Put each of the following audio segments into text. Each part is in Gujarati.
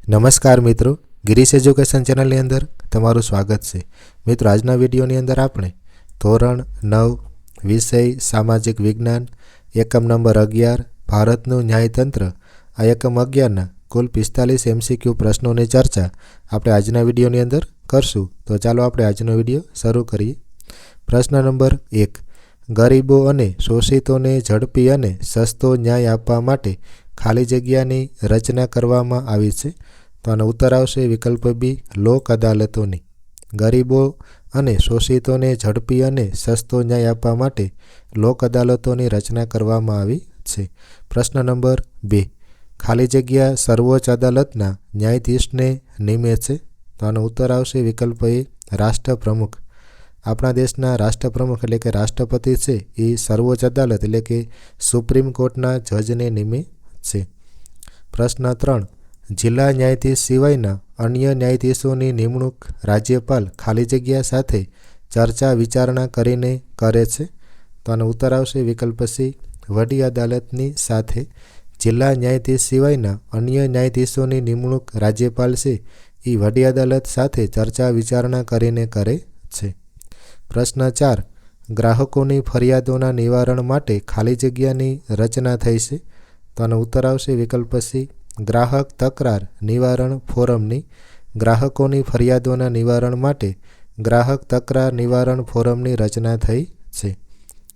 નમસ્કાર મિત્રો, ગિરીશ એજ્યુકેશન ચેનલની અંદર તમારું સ્વાગત છે. મિત્રો, આજના વિડીયોની અંદર આપણે ધોરણ 9 વિષય સામાજિક વિજ્ઞાન એકમ નંબર 11 ભારતનું ન્યાયતંત્ર આ એકમ 11ના કુલ 45 MCQ પ્રશ્નોની ચર્ચા આપણે આજના વિડીયોની અંદર કરશું. તો ચાલો આપણે આજનો વિડીયો શરૂ કરીએ. પ્રશ્ન નંબર 1. ગરીબો અને શોષિતોને ઝડપી અને સસ્તો ન્યાય આપવા માટે ખાલી જગ્યાની રચના કરવામાં આવી છે. તો આનો ઉત્તર આવશે વિકલ્પ બી, લોક અદાલતોની. ગરીબો અને શોષિતોને ઝડપી અને સસ્તો ન્યાય આપવા માટે લોક અદાલતોની રચના કરવામાં આવી છે. પ્રશ્ન નંબર 2. ખાલી જગ્યા સર્વોચ્ચ અદાલતના ન્યાયાધીશને નિમે છે. તો આનો ઉત્તર આવશે વિકલ્પ એ, રાષ્ટ્રપ્રમુખ. આપણા દેશના રાષ્ટ્રપ્રમુખ એટલે કે રાષ્ટ્રપતિ છે એ સર્વોચ્ચ અદાલત એટલે કે સુપ્રીમ કોર્ટના જજને નિમે છે. પ્રશ્ન 3. જિલ્લા ન્યાયાધીશ સિવાયના અન્ય ન્યાયાધીશોની નિમણૂક રાજ્યપાલ ખાલી જગ્યા સાથે ચર્ચા વિચારણા કરીને કરે છે. તો આનો ઉત્તર આવશે વિકલ્પ સી, વડી અદાલતની સાથે. જિલ્લા ન્યાયાધીશ સિવાયના અન્ય ન્યાયાધીશોની નિમણૂક રાજ્યપાલ છે એ વડી અદાલત સાથે ચર્ચા વિચારણા કરીને કરે છે. પ્રશ્ન 4. ગ્રાહકોની ફરિયાદોના નિવારણ માટે ખાલી જગ્યાની રચના થઈ છે. તો આનો ઉત્તર આવશે વિકલ્પ સી, ગ્રાહક તકરાર નિવારણ ફોરમની. ગ્રાહકોની ફરિયાદોના નિવારણ માટે ગ્રાહક તકરાર નિવારણ ફોરમની રચના થઈ છે.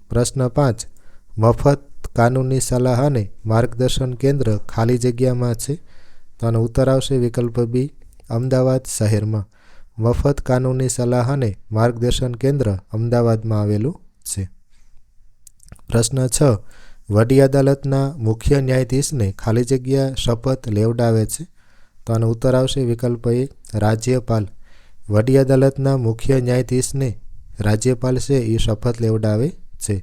પ્રશ્ન 5. મફત કાનૂની સલાહ અને માર્ગદર્શન કેન્દ્ર ખાલી જગ્યામાં છે. તો આનો ઉત્તર આવશે વિકલ્પ બી, અમદાવાદ શહેરમાં. મફત કાનૂની સલાહ અને માર્ગદર્શન કેન્દ્ર અમદાવાદમાં આવેલું છે. પ્રશ્ન 6. વડી અદાલતના મુખ્ય ન્યાયાધીશને ખાલી જગ્યા શપથ લેવડાવે છે. તો આનો ઉત્તર આવશે વિકલ્પ એ, રાજ્યપાલ. વડી અદાલતના મુખ્ય ન્યાયાધીશને રાજ્યપાલ છે એ શપથ લેવડાવે છે.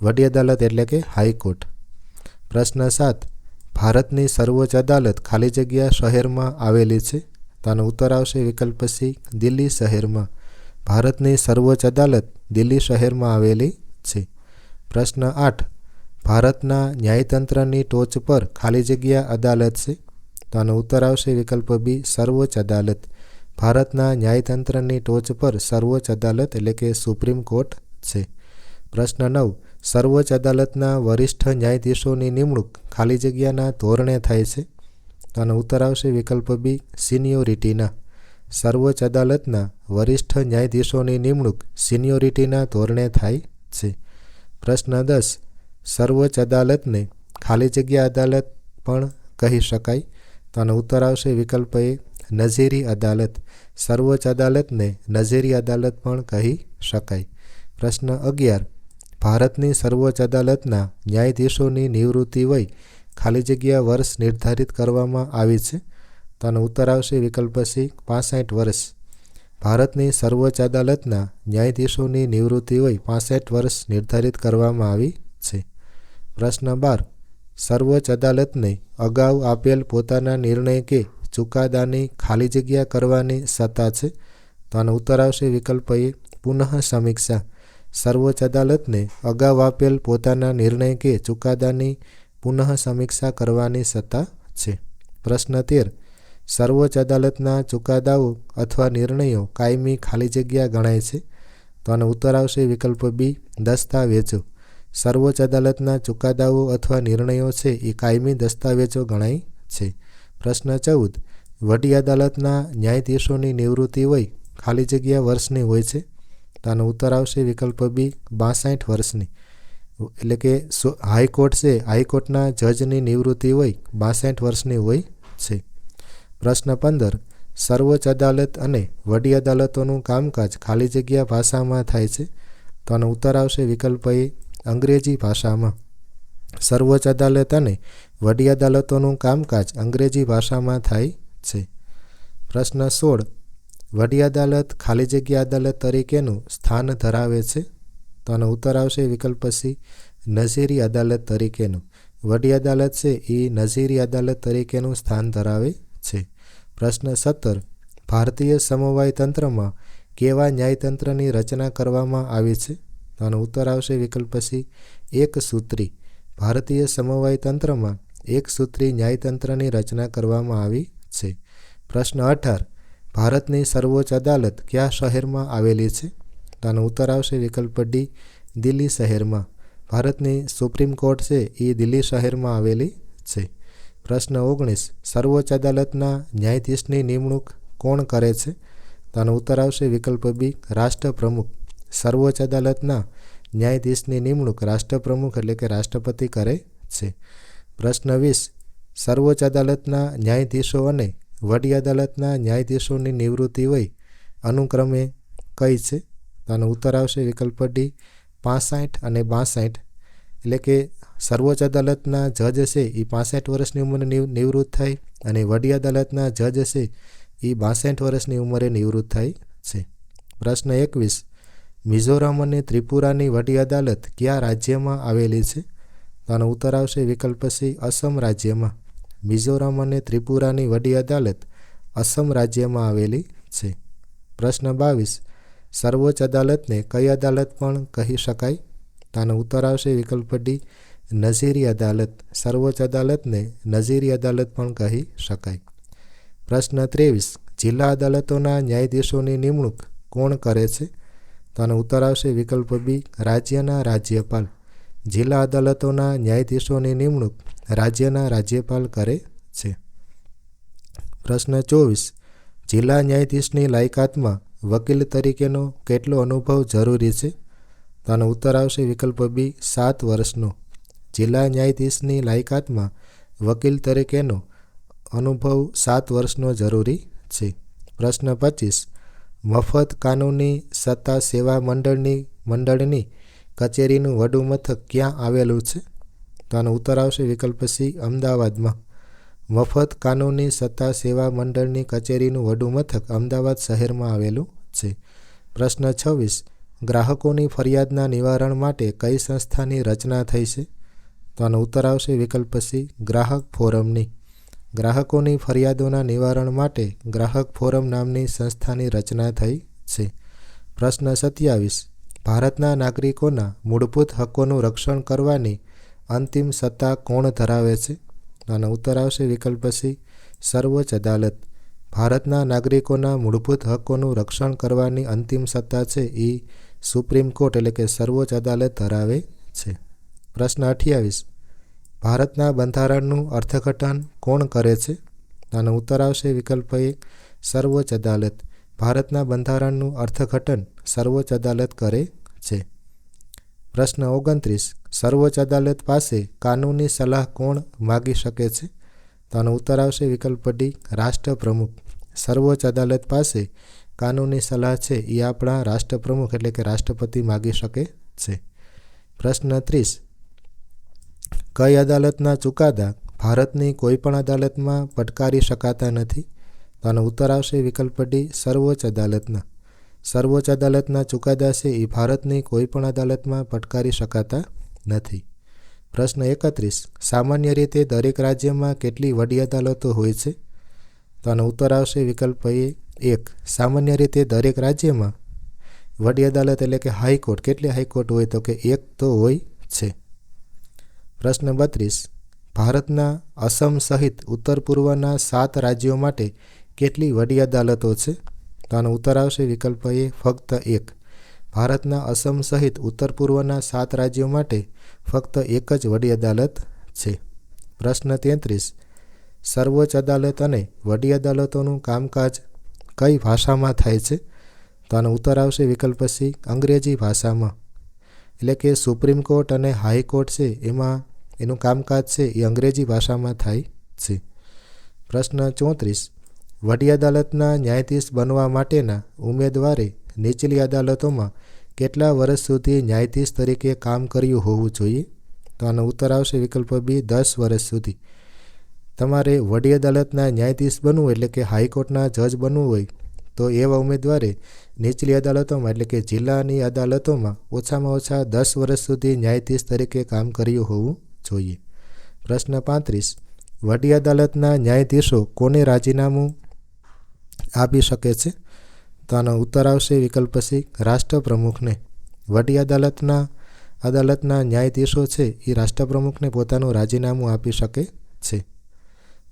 વડી અદાલત એટલે કે હાઈકોર્ટ. પ્રશ્ન 7. ભારતની સર્વોચ્ચ અદાલત ખાલી જગ્યા શહેરમાં આવેલી છે. તો આનો ઉત્તર આવશે વિકલ્પ સી, દિલ્હી શહેરમાં. ભારતની સર્વોચ્ચ અદાલત દિલ્હી શહેરમાં આવેલી છે. પ્રશ્ન 8. ભારતના ન્યાયતંત્રની ટોચ પર ખાલી જગ્યા અદાલત છે. તો આનો ઉત્તર આવશે વિકલ્પ બી, સર્વોચ્ચ અદાલત. ભારતના ન્યાયતંત્રની ટોચ પર સર્વોચ્ચ અદાલત એટલે કે સુપ્રીમ કોર્ટ છે. પ્રશ્ન 9. સર્વોચ્ચ અદાલતના વરિષ્ઠ ન્યાયાધીશોની નિમણૂક ખાલી જગ્યાના ધોરણે થાય છે. તો આનો ઉત્તર આવશે વિકલ્પ બી, સિનિયોરિટીના. સર્વોચ્ચ અદાલતના વરિષ્ઠ ન્યાયાધીશોની નિમણૂક સિનિયોરિટીના ધોરણે થાય છે. પ્રશ્ન 10. સર્વોચ્ચ અદાલતને ખાલી જગ્યા અદાલત પણ કહી શકાય. તો આનો ઉત્તર આવશે વિકલ્પ એ, નજીરી અદાલત. સર્વોચ્ચ અદાલતને નજીરી અદાલત પણ કહી શકાય. પ્રશ્ન 11. ભારતની સર્વોચ્ચ અદાલતના ન્યાયાધીશોની નિવૃત્તિ વય ખાલી જગ્યા વર્ષ નિર્ધારિત કરવામાં આવી છે. તો આનો ઉત્તર આવશે વિકલ્પ સી, 65 વર્ષ. ભારતની સર્વોચ્ચ અદાલતના ન્યાયાધીશોની નિવૃત્તિ વય 65 વર્ષ નિર્ધારિત કરવામાં આવી છે. પ્રશ્ન 12. સર્વોચ્ચ અદાલતને અગાઉ આપેલ પોતાના નિર્ણય કે ચુકાદાની ખાલી જગ્યા કરવાની સત્તા છે. તો આનો ઉત્તર આવશે વિકલ્પ એ, પુનઃ સમીક્ષા. સર્વોચ્ચ અદાલતને અગાઉ આપેલ પોતાના નિર્ણય કે ચુકાદાની પુનઃ સમીક્ષા કરવાની સત્તા છે. પ્રશ્ન 13. સર્વોચ્ચ અદાલતના ચુકાદાઓ અથવા નિર્ણયો કાયમી ખાલી જગ્યા ગણાય છે. તો આનો ઉત્તર આવશે વિકલ્પ બી, દસ્તાવેજો. સર્વોચ્ચ અદાલતના ચુકાદાઓ અથવા નિર્ણયો છે એ કાયમી દસ્તાવેજો ગણાય છે. પ્રશ્ન 14. વડી અદાલતના ન્યાયાધીશોની નિવૃત્તિ વય ખાલી જગ્યા વર્ષની હોય છે. તો આનો ઉત્તર આવશે વિકલ્પ બી, 62 વર્ષની. એટલે કે હાઈકોર્ટ છે, હાઈકોર્ટના જજની નિવૃત્તિ વય 62 વર્ષની હોય છે. પ્રશ્ન 15. સર્વોચ્ચ અદાલત અને વડી અદાલતોનું કામકાજ ખાલી જગ્યા ભાષામાં થાય છે. તો આનો ઉત્તર આવશે વિકલ્પ એ, અંગ્રેજી ભાષામાં. સર્વોચ્ચ અદાલત અને વડી અદાલતોનું કામકાજ અંગ્રેજી ભાષામાં થાય છે. પ્રશ્ન 16. વડી અદાલત ખાલી જગ્યા અદાલત તરીકેનું સ્થાન ધરાવે છે. તો આનો ઉત્તર આવશે વિકલ્પ સી, નજીરી અદાલત તરીકેનું. વડી અદાલત છે એ નજીરી અદાલત તરીકેનું સ્થાન ધરાવે છે. પ્રશ્ન 17. ભારતીય સમવાય તંત્રમાં કેવા ન્યાયતંત્રની રચના કરવામાં આવી છે. તો આનો ઉત્તર આવશે વિકલ્પ સી, એક સૂત્રી. ભારતીય સમવાય તંત્રમાં એક સૂત્રી ન્યાયતંત્રની રચના કરવામાં આવી છે. પ્રશ્ન 18. ભારતની સર્વોચ્ચ અદાલત કયા શહેરમાં આવેલી છે? તો આનો ઉત્તર આવશે વિકલ્પ ડી, દિલ્હી શહેરમાં. ભારતની સુપ્રીમ કોર્ટ છે એ દિલ્હી શહેરમાં આવેલી છે. પ્રશ્ન 19. સર્વોચ્ચ અદાલતના ન્યાયાધીશની નિમણૂક કોણ કરે છે? તો આનો ઉત્તર આવશે વિકલ્પ બી, રાષ્ટ્રપ્રમુખ. સર્વોચ્ચ અદાલતના ન્યાયાધીશની નિમણૂક રાષ્ટ્રપ્રમુખ એટલે કે રાષ્ટ્રપતિ કરે છે. પ્રશ્ન 20. સર્વોચ્ચ અદાલતના ન્યાયાધીશો અને વડી અદાલતના ન્યાયાધીશોની નિવૃત્તિ વય અનુક્રમે કઈ છે? તો આનો ઉત્તર આવશે વિકલ્પ ડી, 65 અને 62. એટલે કે સર્વોચ્ચ અદાલતના જજ છે એ 65 વર્ષની ઉંમરે નિવૃત્ત થાય અને વડી અદાલતના જજ છે એ 62 વર્ષની ઉંમરે નિવૃત્ત થાય છે. પ્રશ્ન 21. મિઝોરમ અને ત્રિપુરાની વડી અદાલત કયા રાજ્યમાં આવેલી છે? તો આનો ઉત્તર આવશે વિકલ્પ સી, અસમ રાજ્યમાં. મિઝોરમ અને ત્રિપુરાની વડી અદાલત અસમ રાજ્યમાં આવેલી છે. પ્રશ્ન 22. સર્વોચ્ચ અદાલતને કઈ અદાલત પણ કહી શકાય? તો આનો ઉત્તર આવશે વિકલ્પ ડી, નઝીરી અદાલત. સર્વોચ્ચ અદાલતને નઝીરી અદાલત પણ કહી શકાય. પ્રશ્ન 23. જિલ્લા અદાલતોના ન્યાયાધીશોની નિમણૂક કોણ કરે છે? તો આનો ઉત્તર આવશે વિકલ્પ બી, રાજ્યના રાજ્યપાલ. જિલ્લા અદાલતોના ન્યાયાધીશોની નિમણૂક રાજ્યના રાજ્યપાલ કરે છે. પ્રશ્ન 24. જિલ્લા ન્યાયાધીશની લાયકાતમાં વકીલ તરીકેનો કેટલો અનુભવ જરૂરી છે? તો આનો ઉત્તર આવશે વિકલ્પ બી, 7 વર્ષનો. જિલ્લા ન્યાયાધીશની લાયકાતમાં વકીલ તરીકેનો અનુભવ 7 વર્ષનો જરૂરી છે. પ્રશ્ન 25. મફત કાનૂની સત્તા સેવા મંડળની કચેરીનું વડું મથક ક્યાં આવેલું છે? તો આનો ઉત્તર આવશે વિકલ્પ સી, અમદાવાદમાં. મફત કાનૂની સત્તા સેવા મંડળની કચેરીનું વડું મથક અમદાવાદ શહેરમાં આવેલું છે. પ્રશ્ન 26. ગ્રાહકોની ફરિયાદના નિવારણ માટે કઈ સંસ્થાની રચના થઈ છે? તો આનો ઉત્તર આવશે વિકલ્પ સી, ગ્રાહક ફોરમની. ગ્રાહકોની ફરિયાદોના નિવારણ માટે ગ્રાહક ફોરમ નામની સંસ્થાની રચના થઈ છે. પ્રશ્ન 27. ભારતના નાગરિકોના મૂળભૂત હકોનું રક્ષણ કરવાની અંતિમ સત્તા કોણ ધરાવે છે? આનો ઉત્તર આવશે વિકલ્પ સી, સર્વોચ્ચ અદાલત. ભારતના નાગરિકોના મૂળભૂત હકોનું રક્ષણ કરવાની અંતિમ સત્તા છે એ સુપ્રીમ કોર્ટ એટલે કે સર્વોચ્ચ અદાલત ધરાવે છે. પ્રશ્ન 28. ભારતના બંધારણનું અર્થઘટન કોણ કરે છે? આનો ઉત્તર આવશે વિકલ્પ એ, સર્વોચ્ચ અદાલત. ભારતના બંધારણનું અર્થઘટન સર્વોચ્ચ અદાલત કરે છે. પ્રશ્ન 29. સર્વોચ્ચ અદાલત પાસે કાનૂની સલાહ કોણ માગી શકે છે? તો આનો ઉત્તર આવશે વિકલ્પ ડી, રાષ્ટ્રપ્રમુખ. સર્વોચ્ચ અદાલત પાસે કાનૂની સલાહ છે એ આપણા રાષ્ટ્રપ્રમુખ એટલે કે રાષ્ટ્રપતિ માગી શકે છે. પ્રશ્ન 30. કઈ અદાલતના ચુકાદા ભારતની કોઈપણ અદાલતમાં પડકારી શકાતા નથી? તો આનો ઉત્તર આવશે વિકલ્પ ડી, સર્વોચ્ચ અદાલતના. સર્વોચ્ચ અદાલતના ચુકાદા છે એ ભારતની કોઈપણ અદાલતમાં પડકારી શકાતા નથી. પ્રશ્ન 31. સામાન્ય રીતે દરેક રાજ્યમાં કેટલી વડી અદાલતો હોય છે? તો આનો ઉત્તર આવશે વિકલ્પ એ, 1. સામાન્ય રીતે દરેક રાજ્યમાં વડી અદાલત એટલે કે હાઈકોર્ટ કેટલી હાઈકોર્ટ હોય? તો કે 1 તો હોય છે. પ્રશ્ન 32. ભારતના અસમ સહિત ઉત્તર પૂર્વના 7 રાજ્યો માટે કેટલી વડી અદાલતો છે? તો આનો ઉત્તર આવશે વિકલ્પ એ, ફક્ત 1. ભારતના અસમ સહિત ઉત્તર પૂર્વના 7 રાજ્યો માટે ફક્ત 1 જ વડી અદાલત છે. પ્રશ્ન 33. સર્વોચ્ચ અદાલત અને વડી અદાલતોનું કામકાજ કઈ ભાષામાં થાય છે? તો આનો ઉત્તર આવશે વિકલ્પ સી, અંગ્રેજી ભાષામાં. એટલે કે સુપ્રીમ કોર્ટ અને હાઈકોર્ટ છે એમાં એનું કામકાજ છે એ અંગ્રેજી ભાષામાં થાય છે. પ્રશ્ન 34. વડી અદાલતના ન્યાયાધીશ બનવા માટેના ઉમેદવારે નીચલી અદાલતોમાં કેટલા વર્ષ સુધી ન્યાયાધીશ તરીકે કામ કર્યું હોવું જોઈએ? તો આનો ઉત્તર આવશે વિકલ્પ બી, 10 વર્ષ સુધી. તમારે વડી અદાલતના ન્યાયાધીશ બનવું એટલે કે હાઈકોર્ટના જજ બનવું હોય તો એવા ઉમેદવારે નીચલી અદાલતોમાં એટલે કે જિલ્લાની અદાલતોમાં ઓછામાં ઓછા 10 વર્ષ સુધી ન્યાયાધીશ તરીકે કામ કર્યું હોવું જોઈએ. પ્રશ્ન 35. વડી અદાલતના ન્યાયાધીશો કોને રાજીનામું આપી શકે છે? તો આનો ઉત્તર આવશે વિકલ્પ સી, રાષ્ટ્રપ્રમુખને. વડી અદાલતના ન્યાયાધીશો છે એ રાષ્ટ્રપ્રમુખને પોતાનું રાજીનામું આપી શકે છે.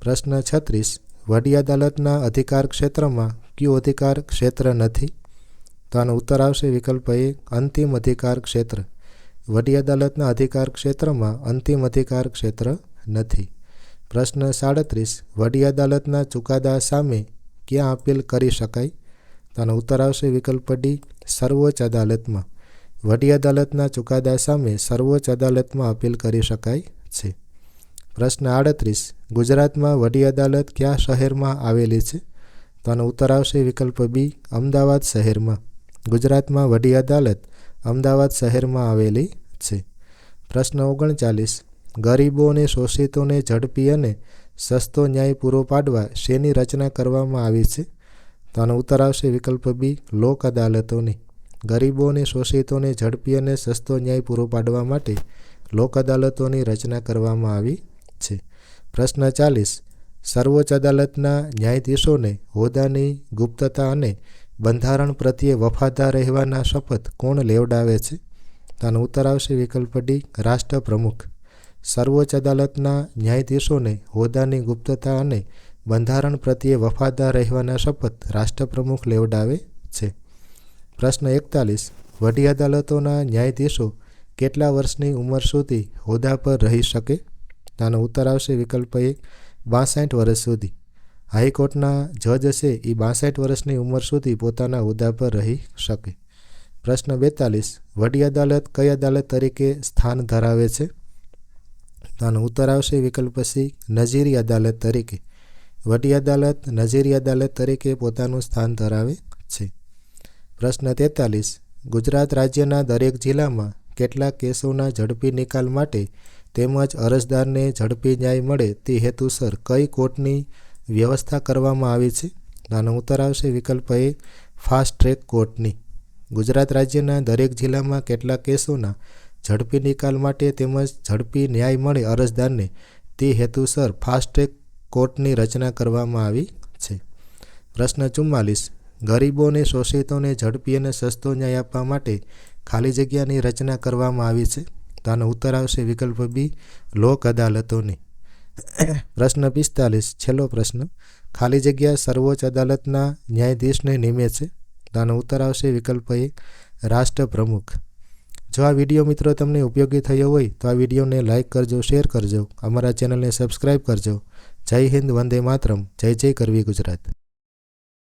પ્રશ્ન 36. વડી અદાલતના અધિકાર ક્ષેત્રમાં કયું અધિકાર ક્ષેત્ર નથી? તો આનો ઉત્તર આવશે વિકલ્પ એ અંતિમ અધિકાર ક્ષેત્ર. વડી અદાલતના અધિકાર ક્ષેત્રમાં અંતિમ અધિકાર ક્ષેત્ર નથી. પ્રશ્ન 37. વડી અદાલતના ચુકાદા સામે ક્યાં અપીલ કરી શકાય? તો આનો ઉત્તર આવશે વિકલ્પ ડી સર્વોચ્ચ અદાલતમાં. વડી અદાલતના ચુકાદા સામે સર્વોચ્ચ અદાલતમાં અપીલ કરી શકાય છે. પ્રશ્ન 38. ગુજરાતમાં વડી અદાલત કયા શહેરમાં આવેલી છે? તો આનો ઉત્તર આવશે વિકલ્પ બી અમદાવાદ શહેરમાં. ગુજરાતમાં વડી અદાલત અમદાવાદ શહેરમાં આવેલી છે. પ્રશ્ન 39. ગરીબો અને શોષિતોને ઝડપી અને સસ્તો ન્યાય પૂરો પાડવા શેની રચના કરવામાં આવી છે? તો આનો ઉત્તર આવશે વિકલ્પ બી લોક અદાલતોની. ગરીબો અને શોષિતોને ઝડપી અને સસ્તો ન્યાય પૂરો પાડવા માટે લોક અદાલતોની રચના કરવામાં આવી છે. પ્રશ્ન 40. સર્વોચ્ચ અદાલતના ન્યાયાધીશોને હોદ્દાની ગુપ્તતા અને બંધારણ પ્રત્યે વફાદાર રહેવાના શપથ કોણ લેવડાવે છે? તો આનો ઉત્તર આવશે વિકલ્પ ડી રાષ્ટ્રપ્રમુખ. સર્વોચ્ચ અદાલતના ન્યાયાધીશોને હોદ્દાની ગુપ્તતા અને બંધારણ પ્રત્યે વફાદાર રહેવાના શપથ રાષ્ટ્રપ્રમુખ લેવડાવે છે. પ્રશ્ન 41. વડી અદાલતોના ન્યાયાધીશો કેટલા વર્ષની ઉંમર સુધી હોદ્દા પર રહી શકે? તો આનો ઉત્તર આવશે વિકલ્પ એ 62 વર્ષ સુધી. હાઈકોર્ટના જજ છે એ 62 વર્ષની ઉંમર સુધી પોતાના હોદ્દા પર રહી શકે. પ્રશ્ન 42. વડી અદાલત કઈ અદાલત તરીકે સ્થાન ધરાવે છે? તો આનો ઉત્તર આવશે વિકલ્પ સી નજીરી અદાલત તરીકે. વડી અદાલત નજીરી અદાલત તરીકે પોતાનું સ્થાન ધરાવે છે. પ્રશ્ન 43. ગુજરાત રાજ્યના દરેક જિલ્લામાં કેટલાક કેસોના ઝડપી નિકાલ માટે તેમજ અરજદારને ઝડપી ન્યાય મળે તે હેતુસર કઈ કોર્ટની વ્યવસ્થા કરવામાં આવી છે? આનો ઉત્તર આવશે વિકલ્પ એ ફાસ્ટ ટ્રેક કોર્ટની. ગુજરાત રાજ્યના દરેક જિલ્લામાં કેટલાક કેસોના ઝડપી નિકાલ માટે તેમજ ઝડપી ન્યાય મળે અરજદારને તે હેતુસર ફાસ્ટ ટ્રેક કોર્ટની રચના કરવામાં આવી છે. પ્રશ્ન 44. ગરીબો અને શોષિતોને ઝડપી અને સસ્તો ન્યાય આપવા માટે ખાલી જગ્યાની રચના કરવામાં આવી છે. તો આનો ઉત્તર આવશે વિકલ્પ બી લોક અદાલતોની. પ્રશ્ન 45. છેલ્લો પ્રશ્ન. ખાલી જગ્યા સર્વોચ્ચ અદાલતના ન્યાયાધીશને નિમે છે. તો આનો ઉત્તર આવશે વિકલ્પ એ રાષ્ટ્રપ્રમુખ. જો આ વિડીયો મિત્રો તમને ઉપયોગી થયો હોય તો આ વિડીયોને લાઇક કરજો, શેર કરજો, અમારા ચેનલને સબસ્ક્રાઈબ કરજો. જય હિન્દ, વંદે માતરમ, જય જય કરવી ગુજરાત.